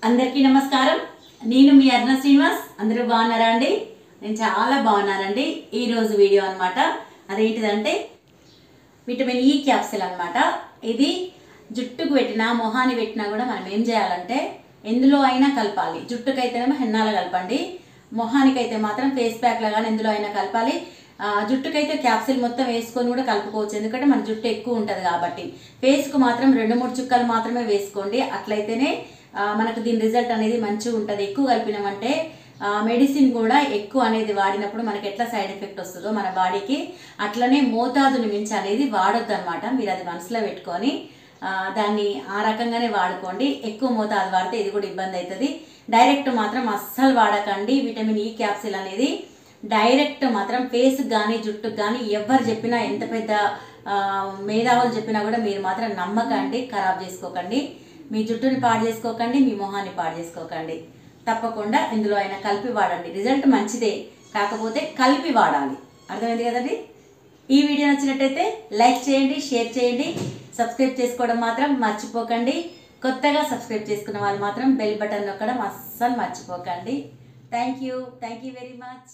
అందరికీ నమస్కారం. నేను మీ అర్ణ శ్రీనివాస్. అందరూ బాగున్నారా అండి? నేను చాలా బాగున్నానండి. ఈ రోజు వీడియో అన్నమాట. అదేంటిదంటే విటమిన్ ఈ క్యాప్సిల్ అన్నమాట. ఇది జుట్టుకు పెట్టినా మొహానికి పెట్టినా కూడా మనం ఏం చేయాలంటే ఎందులో అయినా కలపాలి. జుట్టుకైతేనేమో హెన్నాల కలపండి, మొహానికైతే మాత్రం ఫేస్ ప్యాక్ లాగా ఎందులో అయినా కలపాలి. జుట్టుకైతే క్యాప్సిల్ మొత్తం వేసుకొని కూడా కలుపుకోవచ్చు, ఎందుకంటే మన జుట్టు ఎక్కువ ఉంటుంది కాబట్టి. ఫేస్కు మాత్రం 2-3 చుక్కలు మాత్రమే వేసుకోండి. అట్లయితేనే మనకు దీని రిజల్ట్ అనేది మంచిగా ఉంటుంది. ఎక్కువ కలిపినామంటే మెడిసిన్ కూడా ఎక్కువ అనేది వాడినప్పుడు మనకి ఎట్లా సైడ్ ఎఫెక్ట్ వస్తుందో మన బాడీకి, అట్లనే మోతాదుని మించి అనేది వాడొద్దు అనమాట. మీరు అది మనసులో పెట్టుకొని దాన్ని ఆ రకంగానే వాడుకోండి. ఎక్కువ మోతాదు వాడితే ఇది కూడా ఇబ్బంది అవుతుంది. డైరెక్ట్ మాత్రం అస్సలు వాడకండి. విటమిన్ ఈ క్యాప్సిల్ అనేది డైరెక్ట్ మాత్రం ఫేస్కి కానీ జుట్టుకు కానీ ఎవరు చెప్పినా, ఎంత పెద్ద మేధావులు చెప్పినా కూడా మీరు మాత్రం నమ్మకండి, ఖరాబ్ చేసుకోకండి. మీ జుట్టుని పాడు చేసుకోకండి, మీ మొహాన్ని పాడు చేసుకోకండి. తప్పకుండా ఇందులో అయినా కలిపి వాడండి. రిజల్ట్ మంచిదే, కాకపోతే కలిపి వాడాలి. అర్థమైంది కదండి? ఈ వీడియో నచ్చినట్టయితే లైక్ చేయండి, షేర్ చేయండి, సబ్స్క్రైబ్ చేసుకోవడం మాత్రం మర్చిపోకండి. కొత్తగా సబ్స్క్రైబ్ చేసుకున్న వాళ్ళు మాత్రం బెల్ బటన్ నొక్కడం అస్సలు మర్చిపోకండి. Thank you very much.